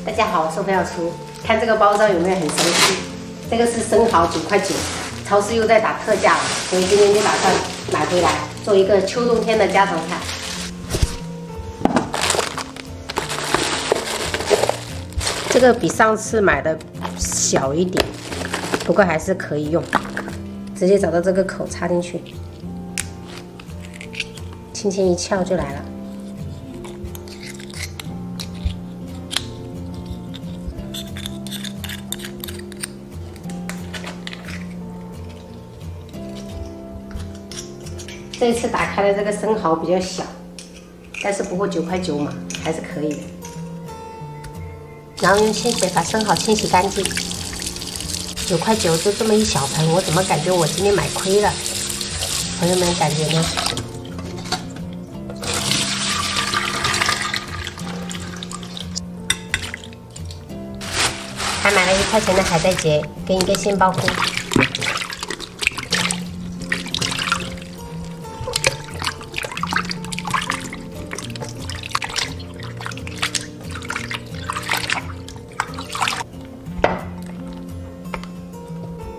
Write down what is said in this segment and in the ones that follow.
大家好，我是廖初。看这个包装有没有很熟悉？这个是生蚝9.9块，超市又在打特价了，所以今天就打算买回来做一个秋冬天的家常菜。这个比上次买的小一点，不过还是可以用。直接找到这个口插进去，轻轻一撬就来了。 这一次打开的这个生蚝比较小，但是不过9.9块嘛，还是可以的。然后用清水把生蚝清洗干净。9.9块就这么一小盆，我怎么感觉我今天买亏了？朋友们感觉呢？还买了1块钱的海带结跟一个杏鲍菇。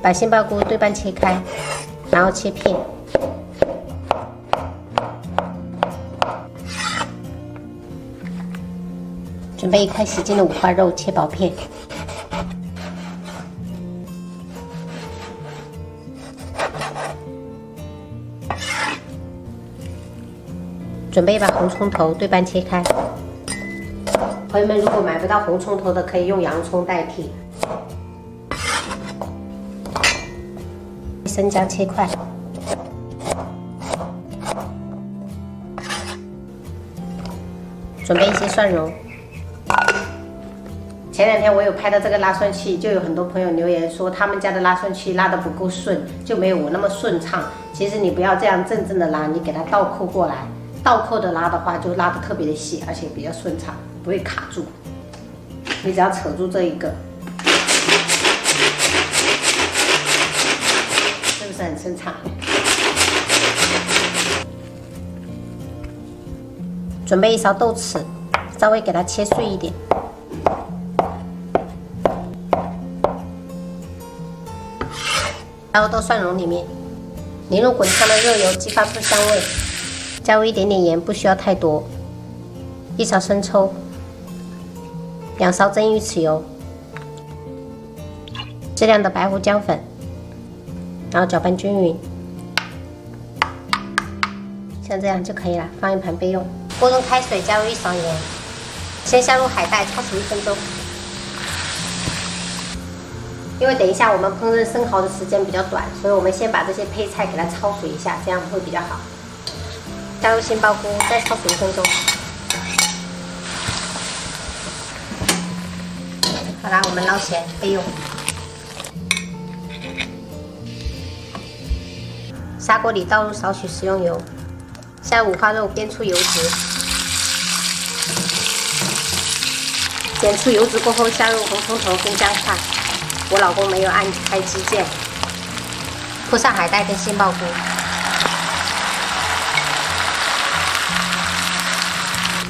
把杏鲍菇对半切开，然后切片。准备1块洗净的五花肉，切薄片。准备一把红葱头，对半切开。朋友们，如果买不到红葱头的，可以用洋葱代替。 生姜切块，准备一些蒜蓉。前2天我有拍到这个拉蒜器，就有很多朋友留言说他们家的拉蒜器拉得不够顺，就没有我那么顺畅。其实你不要这样正正的拉，你给它倒扣过来，倒扣的拉的话就拉得特别的细，而且比较顺畅，不会卡住。你只要扯住这一个。 是很顺畅。准备1勺豆豉，稍微给它切碎一点。加入到蒜蓉里面，淋入滚烫的热油，激发出香味。加入一点点盐，不需要太多。1勺生抽，2勺蒸鱼豉油，适量的白胡椒粉。 然后搅拌均匀，像这样就可以了。放一盘备用。锅中开水，加入1勺盐，先下入海带，焯煮1分钟。因为等一下我们烹饪生蚝的时间比较短，所以我们先把这些配菜给它焯水一下，这样会比较好。加入杏鲍菇，再焯煮1分钟。好啦，我们捞起来备用。 砂锅里倒入少许食用油，下入五花肉煸出油脂，煸出油脂过后，下入红葱头跟姜块。我老公没有按开机键，铺上海带跟杏鲍菇，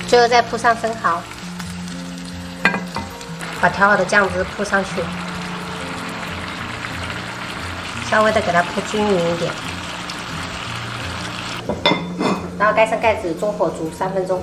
最后再铺上生蚝，把调好的酱汁铺上去，稍微的给它铺均匀一点。 然后盖上盖子，中火煮3分钟。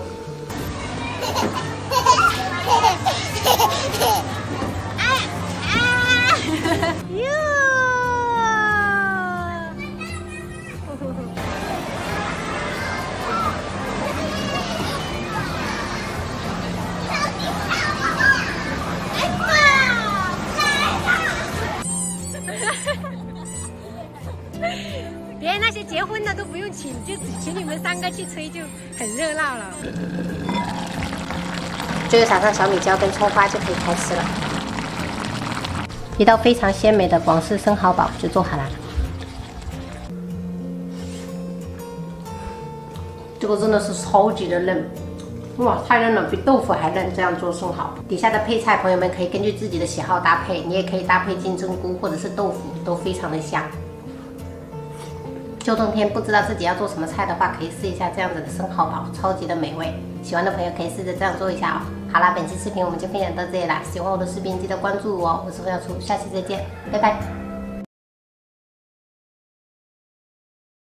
别人那些结婚的都不用请，就只请你们3个去吹，就很热闹了。最后撒上小米椒跟葱花就可以开吃了。一道非常鲜美的广式生蚝煲就做好了。这个真的是超级的嫩，哇，太嫩了，比豆腐还嫩。这样做生蚝，底下的配菜朋友们可以根据自己的喜好搭配，你也可以搭配金针菇或者是豆腐，都非常的香。 秋冬天不知道自己要做什么菜的话，可以试一下这样子的生蚝煲，超级的美味。喜欢的朋友可以试着这样做一下哦。好啦，本期视频我们就分享到这里啦，喜欢我的视频记得关注我，我是冯小厨，下期再见，拜拜。